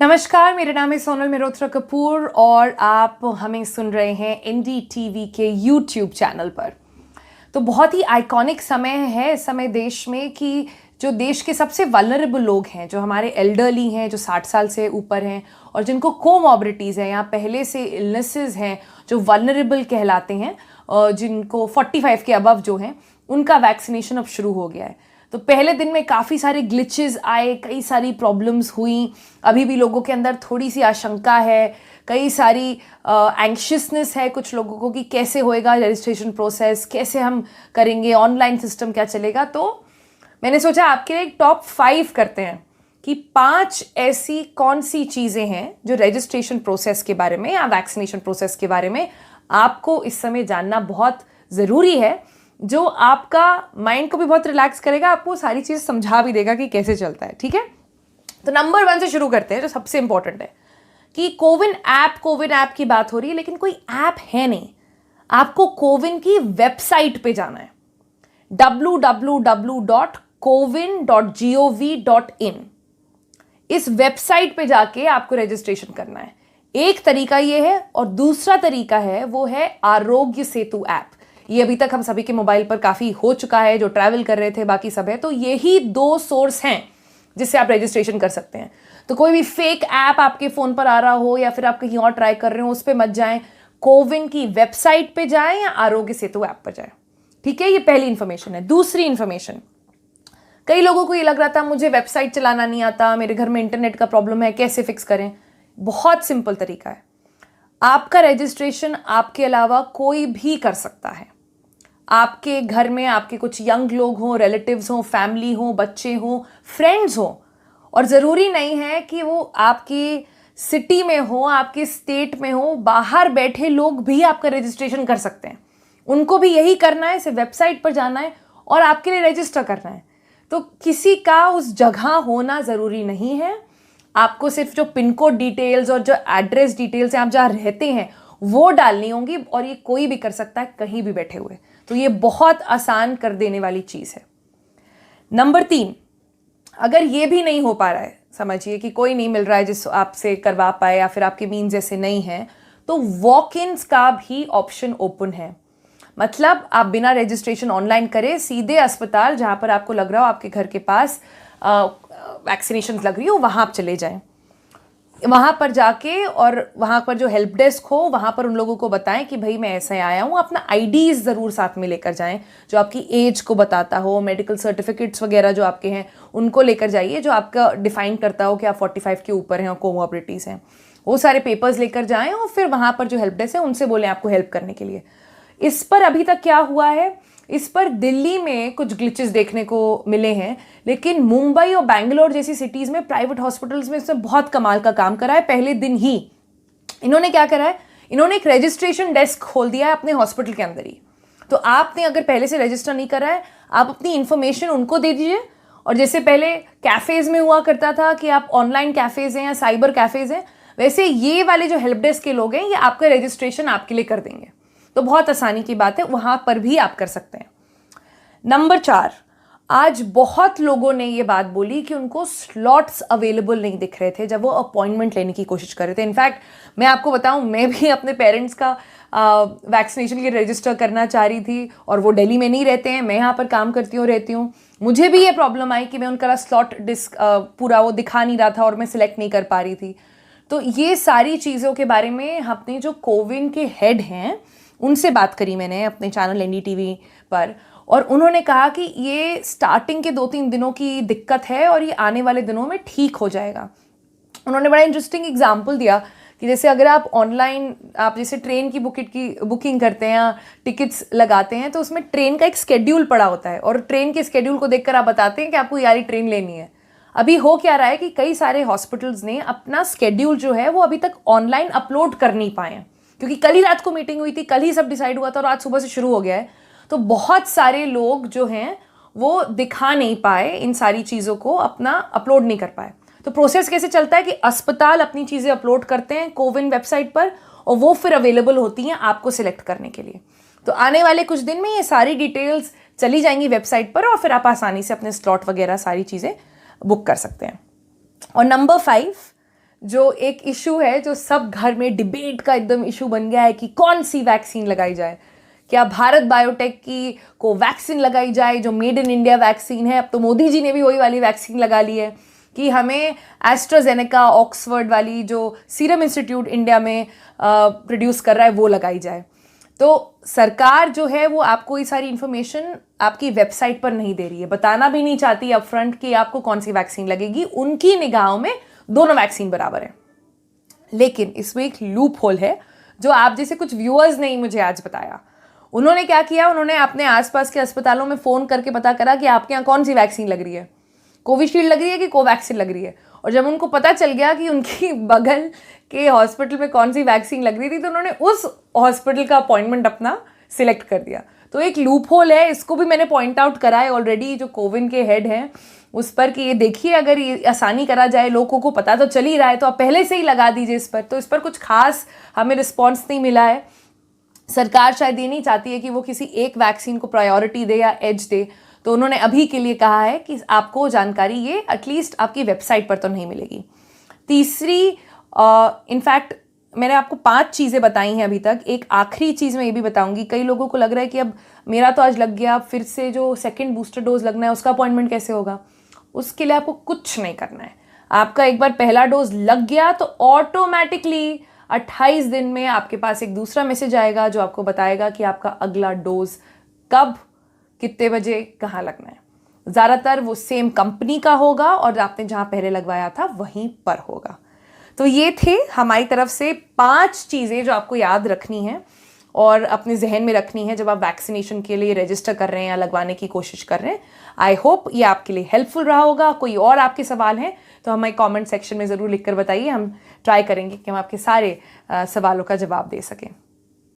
नमस्कार, मेरा नाम है सोनल मेहरोत्रा कपूर और आप हमें सुन रहे हैं एनडीटीवी के यूट्यूब चैनल पर। तो बहुत ही आइकॉनिक समय है इस समय देश में कि जो देश के सबसे वल्नरेबल लोग हैं, जो हमारे एल्डरली हैं, जो 60 साल से ऊपर हैं और जिनको कोमॉर्बिडिटीज़ हैं या पहले से इलनेसेस हैं जो वल्नरेबल कहलाते हैं, जिनको 45 के अबव जो हैं, उनका वैक्सीनेशन अब शुरू हो गया है। तो पहले दिन में काफ़ी सारे ग्लिचेस आए, कई सारी प्रॉब्लम्स हुई, अभी भी लोगों के अंदर थोड़ी सी आशंका है, कई सारी एंग्शियसनेस है कुछ लोगों को कि कैसे होएगा रजिस्ट्रेशन प्रोसेस, कैसे हम करेंगे, ऑनलाइन सिस्टम क्या चलेगा। तो मैंने सोचा आपके लिए एक टॉप 5 करते हैं कि 5 ऐसी कौन सी चीज़ें हैं जो रजिस्ट्रेशन प्रोसेस के बारे में या वैक्सीनेशन प्रोसेस के बारे में आपको इस समय जानना बहुत ज़रूरी है, जो आपका माइंड को भी बहुत रिलैक्स करेगा, आपको सारी चीज़ समझा भी देगा कि कैसे चलता है। ठीक है, तो नंबर 1 से शुरू करते हैं, जो सबसे इंपॉर्टेंट है कि कोविन ऐप की बात हो रही है, लेकिन कोई ऐप है नहीं। आपको कोविन की वेबसाइट पे जाना है, www.cowin.gov.in। इस वेबसाइट पे जाके आपको रजिस्ट्रेशन करना है। एक तरीका ये है और दूसरा तरीका है वो है आरोग्य सेतु ऐप। ये अभी तक हम सभी के मोबाइल पर काफ़ी हो चुका है, जो ट्रैवल कर रहे थे, बाकी सब है। तो यही 2 सोर्स हैं जिससे आप रजिस्ट्रेशन कर सकते हैं। तो कोई भी फेक ऐप आपके फ़ोन पर आ रहा हो या फिर आप कहीं और ट्राई कर रहे हो, उस पर मत जाएं। कोविन की वेबसाइट पे जाएं या आरोग्य सेतु ऐप पर जाएं। ठीक है, ये पहली इन्फॉर्मेशन है। दूसरी इन्फॉर्मेशन, कई लोगों को ये लग रहा था मुझे वेबसाइट चलाना नहीं आता, मेरे घर में इंटरनेट का प्रॉब्लम है, कैसे फिक्स करें। बहुत सिंपल तरीका है। आपका रजिस्ट्रेशन आपके अलावा कोई भी कर सकता है। आपके घर में आपके कुछ यंग लोग हों, रिलेटिव्स हों, फैमिली हों, बच्चे हों, फ्रेंड्स हों, और ज़रूरी नहीं है कि वो आपकी सिटी में हो, आपके स्टेट में हो, बाहर बैठे लोग भी आपका रजिस्ट्रेशन कर सकते हैं। उनको भी यही करना है, सिर्फ वेबसाइट पर जाना है और आपके लिए रजिस्टर करना है। तो किसी का उस जगह होना ज़रूरी नहीं है। आपको सिर्फ जो पिन कोड डिटेल्स और जो एड्रेस डिटेल्स हैं, आप जहाँ रहते हैं, वो डालनी होंगी, और ये कोई भी कर सकता है कहीं भी बैठे हुए। तो ये बहुत आसान कर देने वाली चीज़ है। नंबर 3, अगर ये भी नहीं हो पा रहा है, समझिए कि कोई नहीं मिल रहा है जिस आपसे करवा पाए या फिर आपके मीन्स जैसे नहीं हैं, तो वॉक इन्स का भी ऑप्शन ओपन है। मतलब आप बिना रजिस्ट्रेशन ऑनलाइन करें, सीधे अस्पताल जहाँ पर आपको लग रहा हो आपके घर के पास वैक्सीनेशन लग रही हो, वहाँ आप चले जाएं। वहाँ पर जाके और वहाँ पर जो हेल्प डेस्क हो, वहाँ पर उन लोगों को बताएं कि भाई मैं ऐसे आया हूँ। अपना आईडीज़ ज़रूर साथ में लेकर जाएं, जो आपकी एज को बताता हो। मेडिकल सर्टिफिकेट्स वगैरह जो आपके हैं उनको लेकर जाइए, जो आपका डिफाइन करता हो कि आप 45 के ऊपर हैं और कोमॉर्बिडिटीज़ हैं। वो सारे पेपर्स लेकर जाएँ और फिर वहाँ पर जो हेल्प डेस्क है उनसे बोलें आपको हेल्प करने के लिए। इस पर अभी तक क्या हुआ है, इस पर दिल्ली में कुछ ग्लिचेस देखने को मिले हैं, लेकिन मुंबई और बैंगलोर जैसी सिटीज़ में प्राइवेट हॉस्पिटल्स में इसने बहुत कमाल का काम करा है। पहले दिन ही इन्होंने क्या करा है, इन्होंने एक रजिस्ट्रेशन डेस्क खोल दिया है अपने हॉस्पिटल के अंदर ही। तो आपने अगर पहले से रजिस्टर नहीं करा है, आप अपनी इन्फॉर्मेशन उनको दे दीजिए। और जैसे पहले कैफ़ेज़ में हुआ करता था कि आप ऑनलाइन कैफ़ेज़ हैं या साइबर कैफ़ेज़ हैं, वैसे ये वाले जो हेल्प डेस्क के लोग हैं, ये आपका रजिस्ट्रेशन आपके लिए कर देंगे। तो बहुत आसानी की बात है, वहाँ पर भी आप कर सकते हैं। नंबर 4, आज बहुत लोगों ने ये बात बोली कि उनको स्लॉट्स अवेलेबल नहीं दिख रहे थे जब वो अपॉइंटमेंट लेने की कोशिश कर रहे थे। इनफैक्ट मैं आपको बताऊं, मैं भी अपने पेरेंट्स का वैक्सीनेशन के लिए रजिस्टर करना चाह रही थी, और वो दिल्ली में नहीं रहते हैं, मैं यहाँ पर काम करती हूँ, रहती हूँ। मुझे भी ये प्रॉब्लम आई कि मैं उनका स्लॉट पूरा वो दिखा नहीं रहा था और मैं सिलेक्ट नहीं कर पा रही थी। तो ये सारी चीज़ों के बारे में अपने जो कोविन के हेड हैं उनसे बात करी मैंने अपने चैनल एनडीटीवी पर, और उन्होंने कहा कि ये स्टार्टिंग के 2-3 दिनों की दिक्कत है और ये आने वाले दिनों में ठीक हो जाएगा। उन्होंने बड़ा इंटरेस्टिंग एग्जाम्पल दिया कि जैसे अगर आप ऑनलाइन, आप जैसे ट्रेन की बुकिंग करते हैं या टिकट्स लगाते हैं, तो उसमें ट्रेन का एक स्केड्यूल पड़ा होता है, और ट्रेन के स्केड्यूल को देखकर आप बताते हैं कि आपको यारी ट्रेन लेनी है। अभी हो क्या रहा है कि कई सारे हॉस्पिटल्स ने अपना स्केड्यूल जो है वो अभी तक ऑनलाइन अपलोड कर नहीं पाए हैं, क्योंकि कल ही रात को मीटिंग हुई थी, कल ही सब डिसाइड हुआ था और आज सुबह से शुरू हो गया है। तो बहुत सारे लोग जो हैं वो दिखा नहीं पाए, इन सारी चीज़ों को अपना अपलोड नहीं कर पाए। तो प्रोसेस कैसे चलता है कि अस्पताल अपनी चीज़ें अपलोड करते हैं कोविन वेबसाइट पर, और वो फिर अवेलेबल होती हैं आपको सिलेक्ट करने के लिए। तो आने वाले कुछ दिन में ये सारी डिटेल्स चली जाएंगी वेबसाइट पर, और फिर आप आसानी से अपने स्लॉट वगैरह सारी चीज़ें बुक कर सकते हैं। और नंबर 5, जो एक इशू है जो सब घर में डिबेट का एकदम इशू बन गया है कि कौन सी वैक्सीन लगाई जाए। क्या भारत बायोटेक की को वैक्सीन लगाई जाए जो मेड इन इंडिया वैक्सीन है? अब तो मोदी जी ने भी वही वाली वैक्सीन लगा ली है कि हमें एस्ट्राजेनेका ऑक्सफोर्ड वाली जो सीरम इंस्टीट्यूट इंडिया में प्रोड्यूस कर रहा है वो लगाई जाए। तो सरकार जो है वो आपको ये सारी इंफॉर्मेशन आपकी वेबसाइट पर नहीं दे रही है, बताना भी नहीं चाहती अपफ्रंट कि आपको कौन सी वैक्सीन लगेगी। उनकी निगाहों में दोनों वैक्सीन बराबर है। लेकिन इसमें एक लूप होल है जो आप जैसे कुछ व्यूअर्स ने मुझे आज बताया। उन्होंने क्या किया, उन्होंने अपने आसपास के अस्पतालों में फ़ोन करके पता करा कि आपके यहाँ कौन सी वैक्सीन लग रही है, कोविशील्ड लग रही है कि कोवैक्सीन लग रही है। और जब उनको पता चल गया कि उनकी बगल के हॉस्पिटल में कौन सी वैक्सीन लग रही थी तो उन्होंने उस हॉस्पिटल का अपॉइंटमेंट अपना सिलेक्ट कर दिया। तो एक लूप होल है, इसको भी मैंने पॉइंट आउट करा है ऑलरेडी जो कोविन के हेड हैं उस पर कि ये देखिए अगर ये आसानी करा जाए, लोगों को पता तो चल ही रहा है तो आप पहले से ही लगा दीजिए इस पर। तो इस पर कुछ खास हमें रिस्पॉन्स नहीं मिला है। सरकार शायद ये नहीं चाहती है कि वो किसी एक वैक्सीन को प्रायोरिटी दे या एज दे, तो उन्होंने अभी के लिए कहा है कि आपको जानकारी ये एटलीस्ट आपकी वेबसाइट पर तो नहीं मिलेगी। तीसरी, इनफैक्ट मैंने आपको 5 चीज़ें बताई हैं अभी तक। एक आखिरी चीज़ मैं ये भी बताऊंगी, कई लोगों को लग रहा है कि अब मेरा तो आज लग गया, फिर से जो सेकंड बूस्टर डोज लगना है उसका अपॉइंटमेंट कैसे होगा। उसके लिए आपको कुछ नहीं करना है। आपका एक बार पहला डोज लग गया तो ऑटोमेटिकली 28 दिन में आपके पास एक दूसरा मैसेज आएगा जो आपको बताएगा कि आपका अगला डोज कब, कितने बजे, कहाँ लगना है। ज़्यादातर वो सेम कंपनी का होगा और आपने जहाँ पहले लगवाया था वहीं पर होगा। तो ये थे हमारी तरफ से 5 चीज़ें जो आपको याद रखनी है और अपने जहन में रखनी है जब आप वैक्सीनेशन के लिए रजिस्टर कर रहे हैं या लगवाने की कोशिश कर रहे हैं। आई होप ये आपके लिए हेल्पफुल रहा होगा। कोई और आपके सवाल हैं तो हमें कमेंट सेक्शन में ज़रूर लिखकर बताइए, हम ट्राई करेंगे कि हम आपके सारे सवालों का जवाब दे सकें।